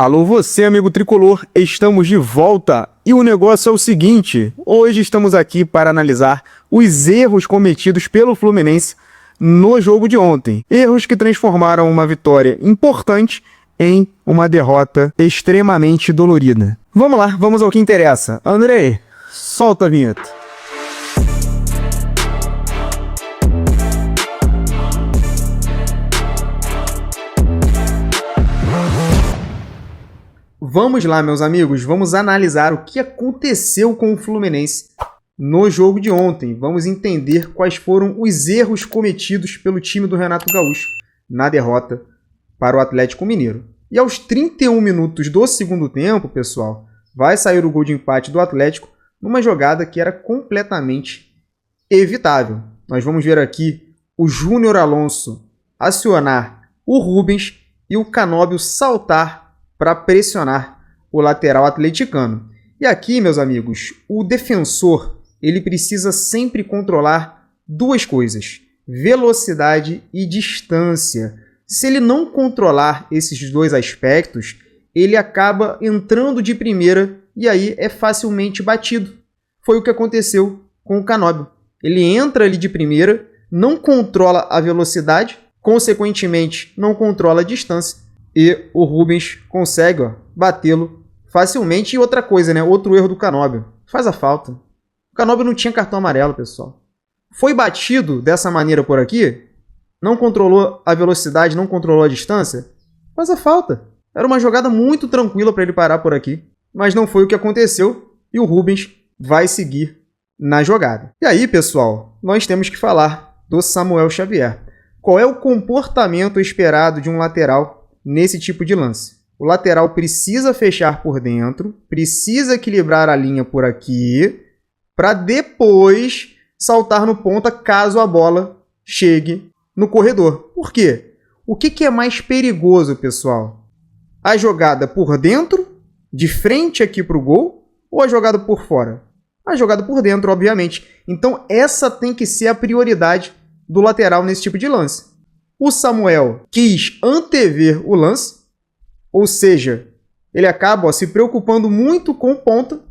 Alô você, amigo tricolor, estamos de volta e o negócio é o seguinte, hoje estamos aqui para analisar os erros cometidos pelo Fluminense no jogo de ontem. Erros que transformaram uma vitória importante em uma derrota extremamente dolorida. Vamos lá, vamos ao que interessa. Andrei, solta a vinheta. Vamos lá, meus amigos, vamos analisar o que aconteceu com o Fluminense no jogo de ontem. Vamos entender quais foram os erros cometidos pelo time do Renato Gaúcho na derrota para o Atlético Mineiro. E aos 31 minutos do segundo tempo, pessoal, vai sair o gol de empate do Atlético numa jogada que era completamente evitável. Nós vamos ver aqui o Júnior Alonso acionar o Rubens e o Canóbio saltar para pressionar o lateral atleticano. E aqui, meus amigos, o defensor ele precisa sempre controlar duas coisas: velocidade e distância. Se ele não controlar esses dois aspectos, ele acaba entrando de primeira e aí é facilmente batido. Foi o que aconteceu com o Canóbio. Ele entra ali de primeira, não controla a velocidade, consequentemente não controla a distância. E o Rubens consegue batê-lo facilmente. E outra coisa, né? Outro erro do Canóbio. Faz a falta. O Canóbio não tinha cartão amarelo, pessoal. Foi batido dessa maneira por aqui. Não controlou a velocidade, não controlou a distância. Faz a falta. Era uma jogada muito tranquila para ele parar por aqui. Mas não foi o que aconteceu. E o Rubens vai seguir na jogada. E aí, pessoal, nós temos que falar do Samuel Xavier. Qual é o comportamento esperado de um lateral nesse tipo de lance? O lateral precisa fechar por dentro, precisa equilibrar a linha por aqui, para depois saltar no ponta caso a bola chegue no corredor. Por quê? O que é mais perigoso, pessoal? A jogada por dentro, de frente aqui para o gol, ou a jogada por fora? A jogada por dentro, obviamente. Então essa tem que ser a prioridade do lateral nesse tipo de lance. O Samuel quis antever o lance, ou seja, ele acaba se preocupando muito com ponta,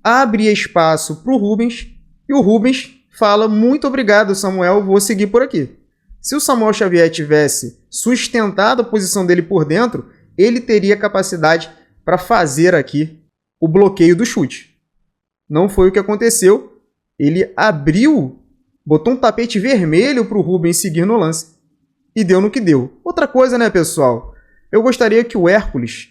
abre espaço para o Rubens, e o Rubens fala: muito obrigado, Samuel, vou seguir por aqui. Se o Samuel Xavier tivesse sustentado a posição dele por dentro, ele teria capacidade para fazer aqui o bloqueio do chute. Não foi o que aconteceu, ele abriu, botou um tapete vermelho para o Rubens seguir no lance. E deu no que deu. Outra coisa, né, pessoal? Eu gostaria que o Hércules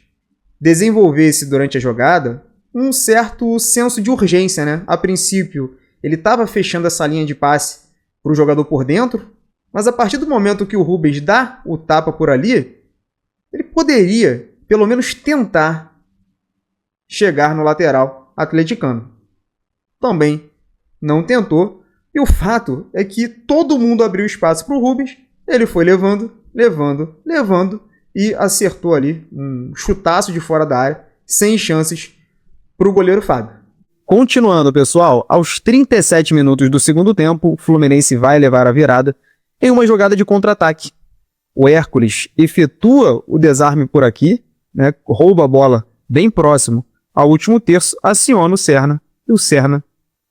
desenvolvesse durante a jogada um certo senso de urgência, né? A princípio, ele estava fechando essa linha de passe para o jogador por dentro, mas a partir do momento que o Rubens dá o tapa por ali, ele poderia, pelo menos, tentar chegar no lateral atleticano. Também não tentou. E o fato é que todo mundo abriu espaço para o Rubens, ele foi levando e acertou ali um chutaço de fora da área, sem chances para o goleiro Fábio. Continuando, pessoal, aos 37 minutos do segundo tempo, o Fluminense vai levar a virada em uma jogada de contra-ataque. O Hércules efetua o desarme por aqui, né, rouba a bola bem próximo ao último terço, aciona o Serna e o Serna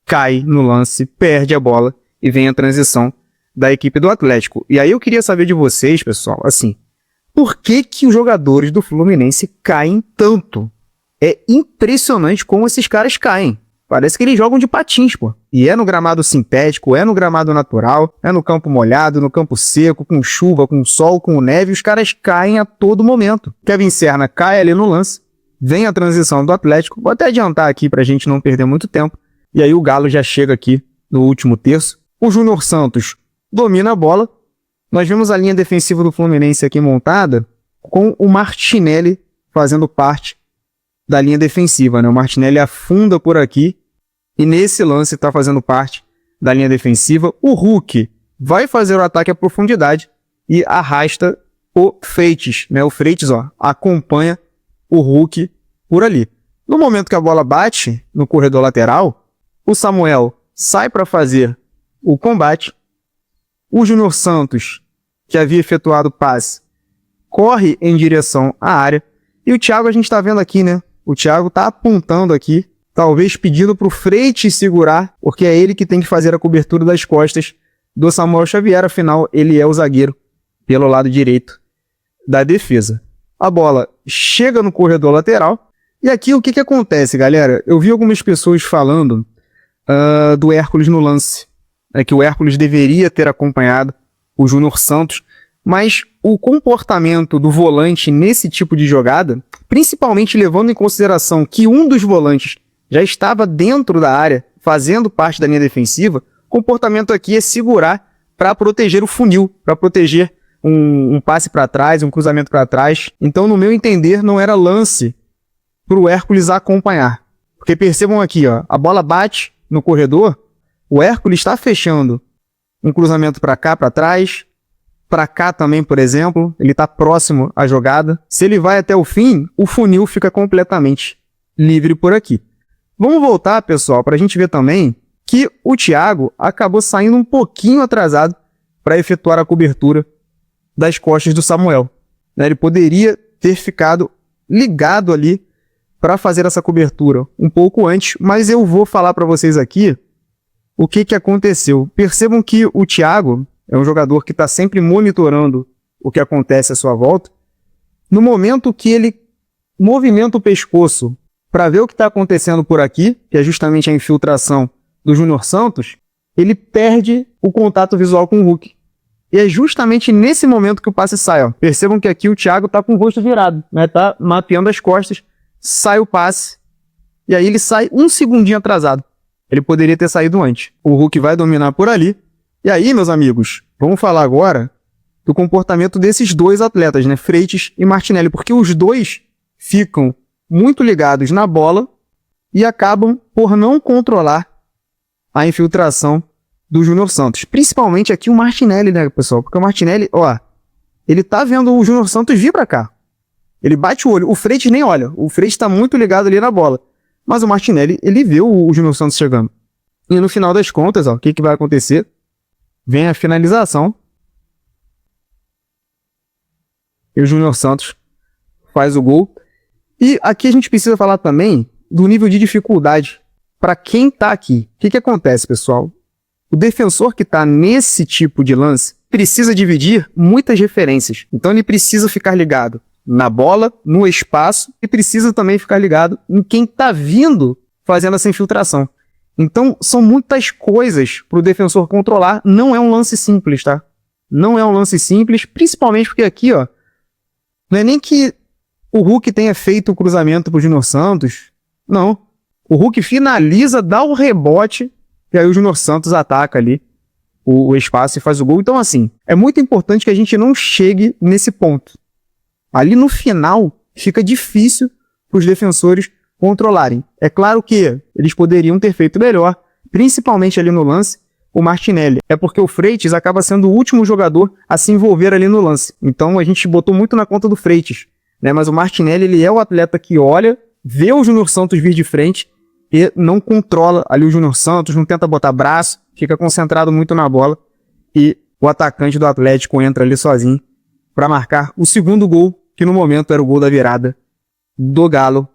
cai no lance, perde a bola e vem a transição da equipe do Atlético. E aí eu queria saber de vocês, pessoal, assim, por que os jogadores do Fluminense caem tanto? É impressionante como esses caras caem. Parece que eles jogam de patins, pô. E é no gramado sintético, é no gramado natural, é no campo molhado, no campo seco, com chuva, com sol, com neve, os caras caem a todo momento. Kevin Serna cai ali no lance, vem a transição do Atlético. Vou até adiantar aqui pra gente não perder muito tempo. E aí o Galo já chega aqui no último terço. O Júnior Santos domina a bola. Nós vemos a linha defensiva do Fluminense aqui montada com o Martinelli fazendo parte da linha defensiva, né? O Martinelli afunda por aqui e nesse lance está fazendo parte da linha defensiva. O Hulk vai fazer o ataque à profundidade e arrasta o Freitas, né? O Freitas, acompanha o Hulk por ali. No momento que a bola bate no corredor lateral, o Samuel sai para fazer o combate. O Júnior Santos, que havia efetuado o passe, corre em direção à área E o Thiago a gente tá vendo aqui, né? O Thiago tá apontando aqui, talvez pedindo pro Freitas segurar, porque é ele que tem que fazer a cobertura das costas do Samuel Xavier, afinal ele é o zagueiro pelo lado direito da defesa. A bola chega no corredor lateral, e aqui o que acontece, galera? Eu vi algumas pessoas falando do Hércules no lance, que o Hércules deveria ter acompanhado o Júnior Santos, mas o comportamento do volante nesse tipo de jogada, principalmente levando em consideração que um dos volantes já estava dentro da área, fazendo parte da linha defensiva, o comportamento aqui é segurar para proteger o funil, para proteger um passe para trás, um cruzamento para trás. Então, no meu entender, não era lance para o Hércules acompanhar. Porque percebam aqui, ó, a bola bate no corredor, o Hércules está fechando um cruzamento para cá, para trás, para cá também, por exemplo, ele está próximo à jogada. Se ele vai até o fim, o funil fica completamente livre por aqui. Vamos voltar, pessoal, para a gente ver também que o Thiago acabou saindo um pouquinho atrasado para efetuar a cobertura das costas do Samuel. Ele poderia ter ficado ligado ali para fazer essa cobertura um pouco antes, mas eu vou falar para vocês aqui o que aconteceu. Percebam que o Thiago é um jogador que está sempre monitorando o que acontece à sua volta. No momento que ele movimenta o pescoço para ver o que está acontecendo por aqui, que é justamente a infiltração do Júnior Santos, ele perde o contato visual com o Hulk. E é justamente nesse momento que o passe sai. Ó. Percebam que aqui o Thiago está com o rosto virado, né? Tá mapeando as costas, sai o passe, e aí ele sai um segundinho atrasado. Ele poderia ter saído antes. O Hulk vai dominar por ali. E aí, meus amigos, vamos falar agora do comportamento desses dois atletas, né? Freitas e Martinelli, porque os dois ficam muito ligados na bola e acabam por não controlar a infiltração do Júnior Santos. Principalmente aqui o Martinelli, né, pessoal? Porque o Martinelli, ó, ele tá vendo o Júnior Santos vir pra cá. Ele bate o olho. O Freitas nem olha. O Freitas tá muito ligado ali na bola. Mas o Martinelli, ele vê o Júnior Santos chegando. E no final das contas, ó, o que vai acontecer? Vem a finalização. E o Júnior Santos faz o gol. E aqui a gente precisa falar também do nível de dificuldade para quem tá aqui. O que acontece, pessoal? O defensor que tá nesse tipo de lance precisa dividir muitas referências. Então ele precisa ficar ligado na bola, no espaço, e precisa também ficar ligado em quem tá vindo fazendo essa infiltração. Então, são muitas coisas para o defensor controlar. Não é um lance simples, tá? Não é um lance simples, principalmente porque aqui, ó, não é nem que o Hulk tenha feito o cruzamento pro Júnior Santos. Não. O Hulk finaliza, dá o rebote, e aí o Júnior Santos ataca ali o espaço e faz o gol. Então, assim, é muito importante que a gente não chegue nesse ponto. Ali no final, fica difícil para os defensores controlarem. É claro que eles poderiam ter feito melhor, principalmente ali no lance, o Martinelli. É porque o Freitas acaba sendo o último jogador a se envolver ali no lance. Então a gente botou muito na conta do Freitas, né? Mas o Martinelli, ele é o atleta que olha, vê o Júnior Santos vir de frente e não controla ali o Júnior Santos, não tenta botar braço, fica concentrado muito na bola e o atacante do Atlético entra ali sozinho para marcar o segundo gol, que no momento era o gol da virada do Galo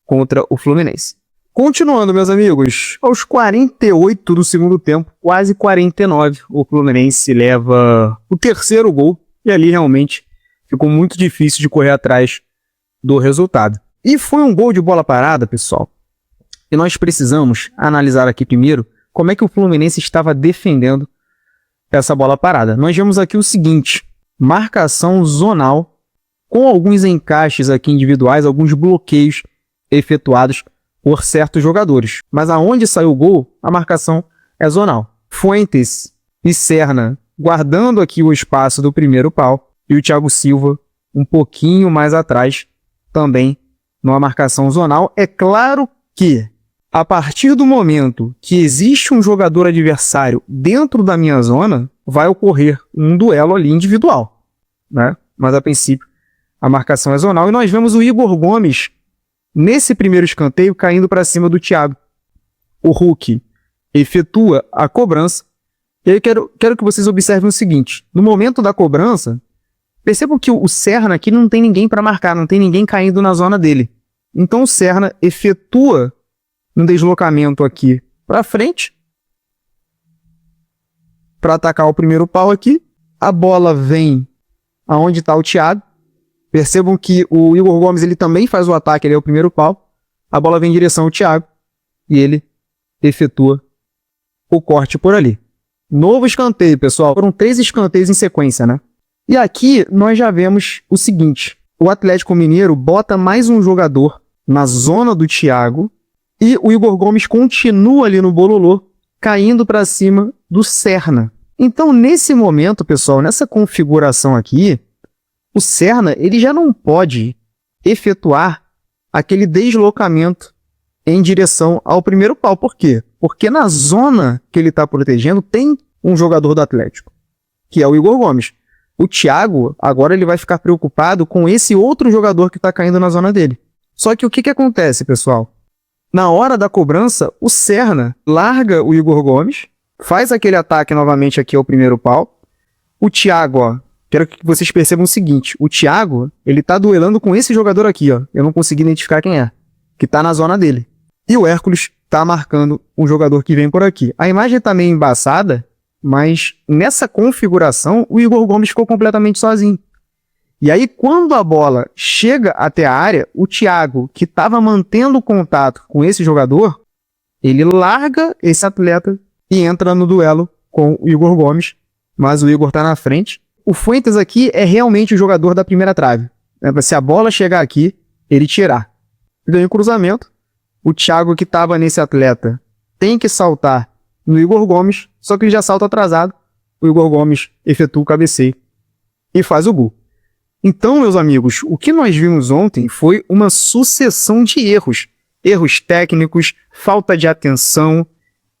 contra o Fluminense. Continuando, meus amigos, aos 48 do segundo tempo, quase 49, o Fluminense leva o terceiro gol e ali realmente ficou muito difícil de correr atrás do resultado. E foi um gol de bola parada, pessoal, e nós precisamos analisar aqui primeiro como é que o Fluminense estava defendendo essa bola parada. Nós vemos aqui o seguinte: marcação zonal com alguns encaixes aqui individuais, alguns bloqueios efetuados por certos jogadores. Mas aonde saiu o gol, a marcação é zonal. Fuentes e Serna guardando aqui o espaço do primeiro pau e o Thiago Silva um pouquinho mais atrás, também numa marcação zonal. É claro que a partir do momento que existe um jogador adversário dentro da minha zona, vai ocorrer um duelo ali individual, né? Mas a princípio a marcação é zonal e nós vemos o Igor Gomes nesse primeiro escanteio caindo para cima do Thiago. O Hulk efetua a cobrança e aí quero que vocês observem o seguinte: no momento da cobrança, Percebam que o Serna aqui não tem ninguém para marcar, não tem ninguém caindo na zona dele. Então o Serna efetua um deslocamento aqui para frente para atacar o primeiro pau aqui. A bola vem aonde está o Thiago. Percebam que o Igor Gomes ele também faz o ataque, ele é o primeiro pau. A bola vem em direção ao Thiago e ele efetua o corte por ali. Novo escanteio, pessoal. Foram 3 escanteios em sequência, né? E aqui nós já vemos o seguinte. O Atlético Mineiro bota mais um jogador na zona do Thiago e o Igor Gomes continua ali no bololô, caindo para cima do Serna. Então, nesse momento, pessoal, nessa configuração aqui, o Serna ele já não pode efetuar aquele deslocamento em direção ao primeiro pau. Por quê? Porque na zona que ele está protegendo tem um jogador do Atlético, que é o Igor Gomes. O Thiago, agora ele vai ficar preocupado com esse outro jogador que está caindo na zona dele. Só que o que acontece, pessoal? Na hora da cobrança, o Serna larga o Igor Gomes, faz aquele ataque novamente aqui ao primeiro pau. O Thiago, ó, quero que vocês percebam o seguinte, o Thiago, ele tá duelando com esse jogador aqui, ó. Eu não consegui identificar quem é, que tá na zona dele. E o Hércules tá marcando um jogador que vem por aqui. A imagem tá meio embaçada, mas nessa configuração, o Igor Gomes ficou completamente sozinho. E aí, quando a bola chega até a área, o Thiago, que estava mantendo contato com esse jogador, ele larga esse atleta e entra no duelo com o Igor Gomes, mas o Igor está na frente. O Fuentes aqui é realmente o jogador da primeira trave. Se a bola chegar aqui, ele tirar. Ganha o cruzamento. O Thiago, que estava nesse atleta, tem que saltar no Igor Gomes, só que ele já salta atrasado. O Igor Gomes efetua o cabeceio e faz o gol. Então, meus amigos, o que nós vimos ontem foi uma sucessão de erros. Erros técnicos, falta de atenção.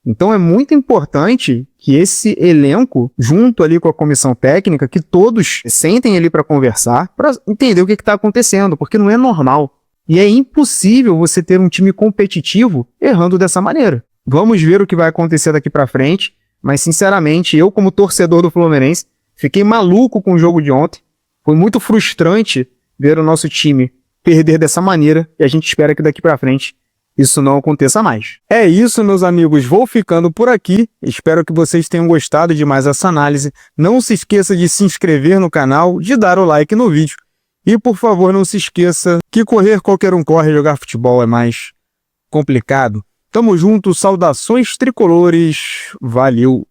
Então é muito importante que esse elenco, junto ali com a comissão técnica, que todos sentem ali para conversar, para entender o que está acontecendo, porque não é normal. E é impossível você ter um time competitivo errando dessa maneira. Vamos ver o que vai acontecer daqui para frente, mas sinceramente, eu como torcedor do Fluminense, fiquei maluco com o jogo de ontem. Foi muito frustrante ver o nosso time perder dessa maneira e a gente espera que daqui para frente isso não aconteça mais. É isso, meus amigos. Vou ficando por aqui. Espero que vocês tenham gostado de mais essa análise. Não se esqueça de se inscrever no canal, de dar o like no vídeo. E, por favor, não se esqueça que correr qualquer um corre, jogar futebol é mais complicado. Tamo junto, saudações tricolores. Valeu!